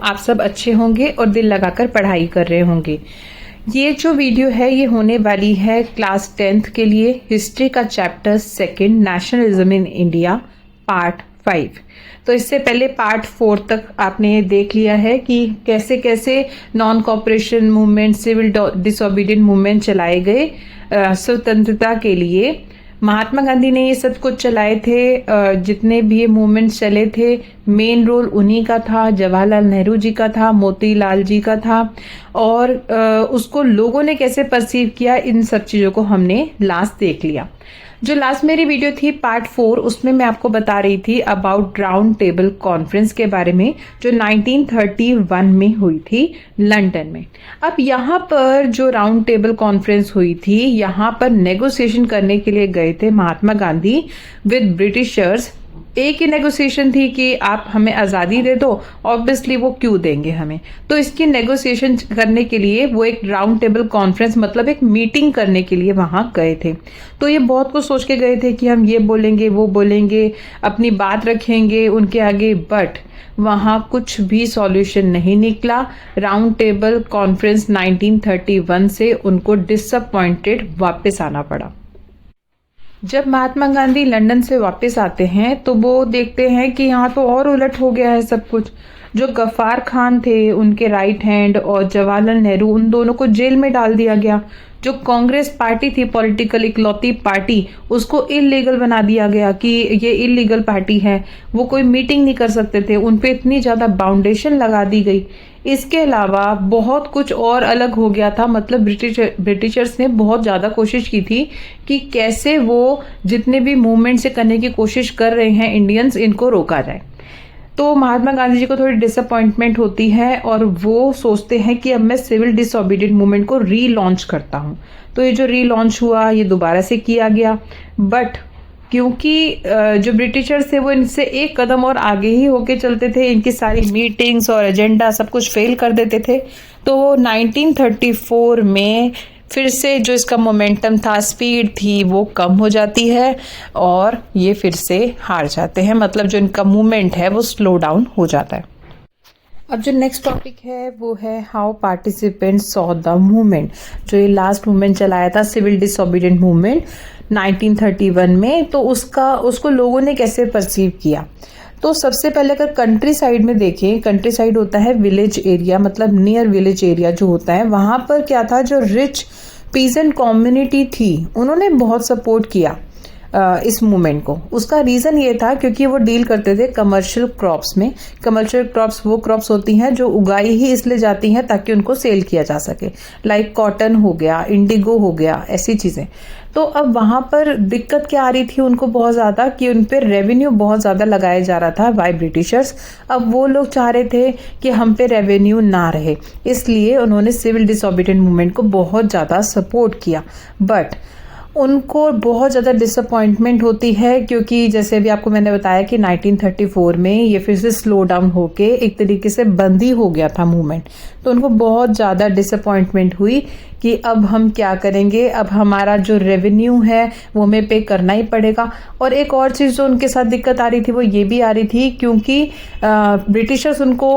आप सब अच्छे होंगे और दिल लगाकर पढ़ाई कर रहे होंगे। ये जो वीडियो है ये होने वाली है क्लास 10th के लिए, हिस्ट्री का chapter 2 nationalism in India part 5। तो इससे पहले पार्ट 4 तक आपने देख लिया है कि कैसे कैसे non cooperation movement, civil disobedient movement चलाए गए स्वतंत्रता के लिए। महात्मा गांधी ने ये सब कुछ चलाए थे। जितने भी ये मूवमेंट्स चले थे, मेन रोल उन्हीं का था, जवाहरलाल नेहरू जी का था, मोतीलाल जी का था। और उसको लोगों ने कैसे परसीव किया, इन सब चीज़ों को हमने लास्ट देख लिया। जो लास्ट मेरी वीडियो थी पार्ट 4, उसमें मैं आपको बता रही थी अबाउट राउंड टेबल कॉन्फ्रेंस के बारे में, जो 1931 में हुई थी लंदन में। अब यहाँ पर जो राउंड टेबल कॉन्फ्रेंस हुई थी, यहाँ पर नेगोशिएशन करने के लिए गए थे महात्मा गांधी विद ब्रिटिशर्स। एक ही नेगोशिएशन थी कि आप हमें आज़ादी दे दो, ऑब्वियसली वो क्यों देंगे हमें। तो इसकी नेगोशिएशन करने के लिए वो एक राउंड टेबल कॉन्फ्रेंस मतलब एक मीटिंग करने के लिए वहां गए थे। तो ये बहुत कुछ सोच के गए थे कि हम ये बोलेंगे, वो बोलेंगे, अपनी बात रखेंगे उनके आगे, बट वहां कुछ भी सॉल्यूशन नहीं निकला। राउंड टेबल कॉन्फ्रेंस 1931 से उनको डिसअपॉइंटेड वापस आना पड़ा। जब महात्मा गांधी लंदन से वापस आते हैं तो वो देखते हैं कि यहाँ तो और उलट हो गया है सब कुछ। जो गफ्फार खान थे उनके राइट हैंड और जवाहरलाल नेहरू, उन दोनों को जेल में डाल दिया गया। जो कांग्रेस पार्टी थी, पॉलिटिकल इकलौती पार्टी, उसको इलीगल बना दिया गया कि ये इलीगल पार्टी है, वो कोई मीटिंग नहीं कर सकते थे। उन पे इतनी ज्यादा बाउंडेशन लगा दी गई। इसके अलावा बहुत कुछ और अलग हो गया था। मतलब ब्रिटिशर्स ने बहुत ज्यादा कोशिश की थी कि कैसे वो जितने भी मूवमेंट से करने की कोशिश कर रहे हैं इंडियंस, इनको रोका जाए। तो महात्मा गांधी जी को थोड़ी डिसअपॉइंटमेंट होती है और वो सोचते हैं कि अब मैं सिविल डिसोबीडियंट मूवमेंट को रीलॉन्च करता हूं। तो ये जो रीलॉन्च हुआ ये दोबारा से किया गया, बट क्योंकि जो ब्रिटिशर्स थे वो इनसे एक कदम और आगे ही होके चलते थे, इनकी सारी मीटिंग्स और एजेंडा सब कुछ फेल कर देते थे। तो 1934 में फिर से जो इसका मोमेंटम था, स्पीड थी, वो कम हो जाती है और ये फिर से हार जाते हैं। मतलब जो इनका मूवमेंट है वो स्लो डाउन हो जाता है। अब जो नेक्स्ट टॉपिक है वो है how participants saw the movement. जो ये लास्ट मूवमेंट चलाया था सिविल डिसोबीडियंट मूवमेंट 1931 में, तो उसको लोगों ने कैसे परसीव किया। तो सबसे पहले अगर कंट्री साइड में देखें, कंट्री साइड होता है विलेज एरिया, मतलब नियर विलेज एरिया जो होता है, वहां पर क्या था, जो रिच पीजेंट कम्युनिटी थी उन्होंने बहुत सपोर्ट किया इस मूवमेंट को। उसका रीजन ये था क्योंकि वो डील करते थे कमर्शियल क्रॉप्स में। कमर्शियल क्रॉप्स वो क्रॉप्स होती हैं जो उगाई ही इसलिए जाती हैं ताकि उनको सेल किया जा सके, लाइक कॉटन हो गया, इंडिगो हो गया, ऐसी चीजें। तो अब वहां पर दिक्कत क्या आ रही थी उनको बहुत ज्यादा, कि उन पर रेवेन्यू बहुत ज्यादा लगाया जा रहा था बाय ब्रिटिशर्स। अब वो लोग चाह रहे थे कि हम पे रेवेन्यू ना रहे, इसलिए उन्होंने सिविल डिसोबीडियंट मूवमेंट को बहुत ज्यादा सपोर्ट किया। बट उनको बहुत ज़्यादा डिसअपॉइंटमेंट होती है क्योंकि जैसे अभी आपको मैंने बताया कि 1934 में ये फिर से स्लो डाउन होके एक तरीके से बंद ही हो गया था मूवमेंट। तो उनको बहुत ज़्यादा डिसअपॉइंटमेंट हुई कि अब हम क्या करेंगे, अब हमारा जो रेवेन्यू है वो हमें पे करना ही पड़ेगा। और एक और चीज़ जो उनके साथ दिक्कत आ रही थी वो ये भी आ रही थी क्योंकि ब्रिटिशर्स उनको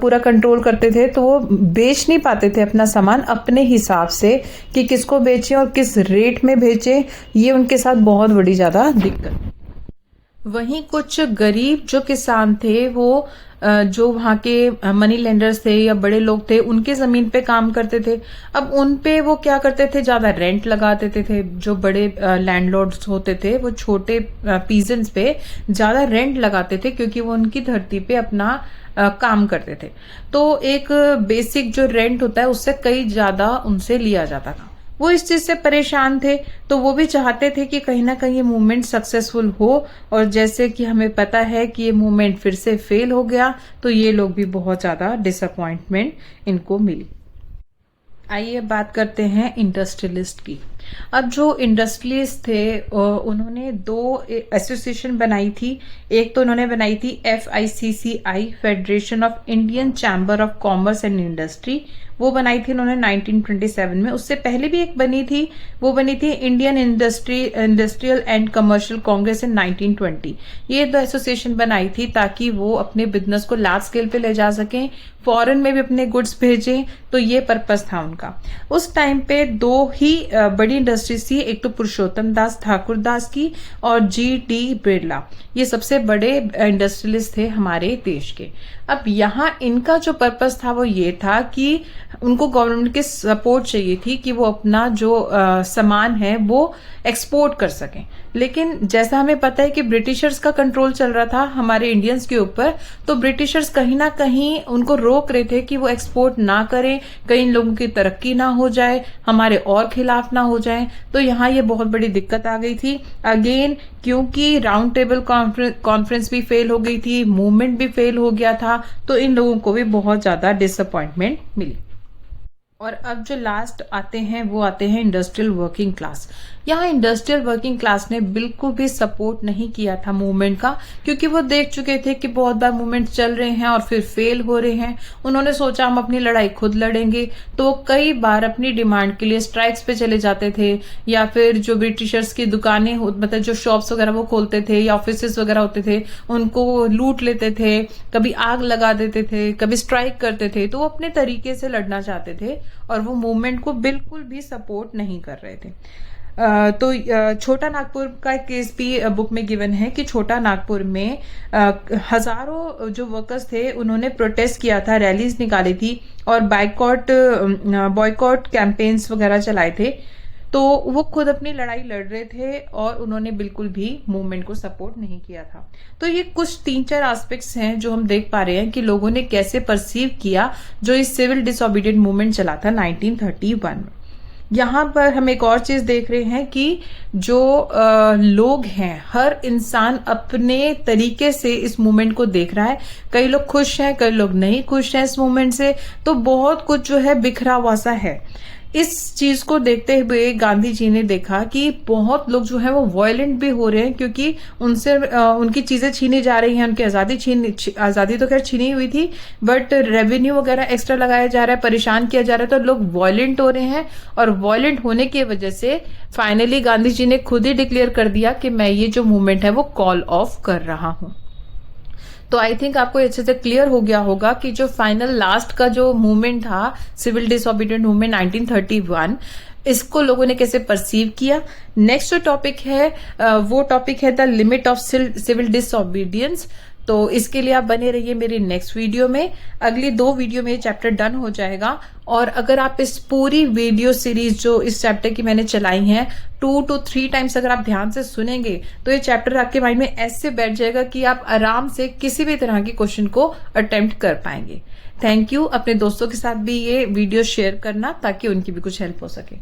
पूरा कंट्रोल करते थे, तो वो बेच नहीं पाते थे अपना सामान अपने हिसाब से कि किसको बेचें और किस रेट में बेचें। ये उनके साथ बहुत बड़ी ज़्यादा दिक्कत। वहीं कुछ गरीब जो किसान थे वो जो वहाँ के मनी लेंडर्स थे या बड़े लोग थे उनके जमीन पे काम करते थे। अब उन पे वो क्या करते थे, ज्यादा रेंट लगा देते थे। जो बड़े लैंडलॉर्ड्स होते थे वो छोटे पीजेंट्स पे ज्यादा रेंट लगाते थे क्योंकि वो उनकी धरती पे अपना काम करते थे। तो एक बेसिक जो रेंट होता है उससे कई ज्यादा उनसे लिया जाता था। वो इस चीज से परेशान थे, तो वो भी चाहते थे कि कहीं ना कहीं ये मूवमेंट सक्सेसफुल हो। और जैसे कि हमें पता है कि ये मूवमेंट फिर से फेल हो गया, तो ये लोग भी बहुत ज्यादा डिसअपॉइंटमेंट इनको मिली। आइए बात करते हैं इंडस्ट्रियलिस्ट की। अब जो इंडस्ट्रियलिस्ट थे उन्होंने दो एसोसिएशन बनाई थी। एक तो उन्होंने बनाई थी FICCI, federation of Indian chamber of commerce and industry, वो बनाई थी उन्होंने 1927 में। उससे पहले भी एक बनी थी, वो बनी थी Indian industrial and commercial congress in 1920। ये दो एसोसिएशन बनाई थी ताकि वो अपने बिजनेस को लार्ज स्केल पे ले जा सकें, फॉरेन में भी अपने गुड्स भेजें, तो ये पर्पस था उनका। उस टाइम पे दो ही बड़ी इंडस्ट्रीज थी, एक तो पुरुषोत्तम दास ठाकुर दास की और GD बिरला, ये सबसे बड़े इंडस्ट्रियलिस्ट थे हमारे देश के। अब यहाँ इनका जो पर्पस था वो ये था कि उनको गवर्नमेंट की सपोर्ट चाहिए थी कि वो अपना जो सामान है वो एक्सपोर्ट कर सकें। लेकिन जैसा हमें पता है कि ब्रिटिशर्स का कंट्रोल चल रहा था हमारे इंडियंस के ऊपर, तो ब्रिटिशर्स कहीं ना कहीं उनको रोक रहे थे कि वो एक्सपोर्ट ना करें, कई लोगों की तरक्की ना हो जाए, हमारे और खिलाफ ना हो जाए। तो यहाँ ये बहुत बड़ी दिक्कत आ गई थी अगेन, क्योंकि राउंड टेबल कॉन्फ्रेंस भी फेल हो गई थी, मूवमेंट भी फेल हो गया था, तो इन लोगों को भी बहुत ज्यादा डिसअपॉइंटमेंट मिली। और अब जो लास्ट आते हैं वो आते हैं इंडस्ट्रियल वर्किंग क्लास। यहाँ इंडस्ट्रियल वर्किंग क्लास ने बिल्कुल भी सपोर्ट नहीं किया था मूवमेंट का, क्योंकि वो देख चुके थे कि बहुत बार मूवमेंट चल रहे हैं और फिर फेल हो रहे हैं। उन्होंने सोचा हम अपनी लड़ाई खुद लड़ेंगे, तो वो कई बार अपनी डिमांड के लिए स्ट्राइक्स पे चले जाते थे, या फिर जो ब्रिटिशर्स की दुकानें मतलब जो शॉप्स वगैरह वो खोलते थे या ऑफिसेस वगैरह होते थे उनको लूट लेते थे, कभी आग लगा देते थे, कभी स्ट्राइक करते थे। तो वो अपने तरीके से लड़ना चाहते थे और वो मूवमेंट को बिल्कुल भी सपोर्ट नहीं कर रहे थे। तो छोटा नागपुर का केस भी बुक में गिवन है कि छोटा नागपुर में हजारों जो वर्कर्स थे उन्होंने प्रोटेस्ट किया था, रैलीज निकाली थी और बॉयकॉट कैंपेन्स वगैरह चलाए थे। तो वो खुद अपनी लड़ाई लड़ रहे थे और उन्होंने बिल्कुल भी मूवमेंट को सपोर्ट नहीं किया था। तो ये कुछ 3-4 एस्पेक्ट्स हैं जो हम देख पा रहे हैं कि लोगों ने कैसे परसीव किया जो इस सिविल डिसोबीडिएंट मूवमेंट चला था 1931 में। यहाँ पर हम एक और चीज देख रहे हैं कि जो लोग हैं, हर इंसान अपने तरीके से इस मूवमेंट को देख रहा है। कई लोग खुश हैं, कई लोग नहीं खुश हैं इस मूवमेंट से, तो बहुत कुछ जो है बिखरा हुआ सा है। इस चीज को देखते हुए गांधी जी ने देखा कि बहुत लोग जो है वो वायलेंट भी हो रहे हैं, क्योंकि उनसे उनकी चीजें छीनी जा रही हैं, उनकी आजादी तो खैर छीनी हुई थी, बट रेवेन्यू वगैरह एक्स्ट्रा लगाया जा रहा है, परेशान किया जा रहा है, तो लोग वायलेंट हो रहे हैं। और वायलेंट होने की वजह से फाइनली गांधी जी ने खुद ही डिक्लेयर कर दिया कि मैं ये जो मूवमेंट है वो कॉल ऑफ कर रहा हूं। तो आई थिंक आपको अच्छे से क्लियर हो गया होगा कि जो फाइनल लास्ट का जो मूवमेंट था सिविल डिसोबीडिएंट मूवमेंट 1931, इसको लोगों ने कैसे परसीव किया। नेक्स्ट जो टॉपिक है वो टॉपिक है the limit of civil disobedience. तो इसके लिए आप बने रहिए मेरी नेक्स्ट वीडियो में। अगली 2 वीडियो में चैप्टर डन हो जाएगा। और अगर आप इस पूरी वीडियो सीरीज जो इस चैप्टर की मैंने चलाई है 2 to 3 टाइम्स अगर आप ध्यान से सुनेंगे तो ये चैप्टर आपके माइंड में ऐसे बैठ जाएगा कि आप आराम से किसी भी तरह के क्वेश्चन को अटेम्प्ट कर पाएंगे। Thank you. अपने दोस्तों के साथ भी ये वीडियो शेयर करना ताकि उनकी भी कुछ हेल्प हो सके।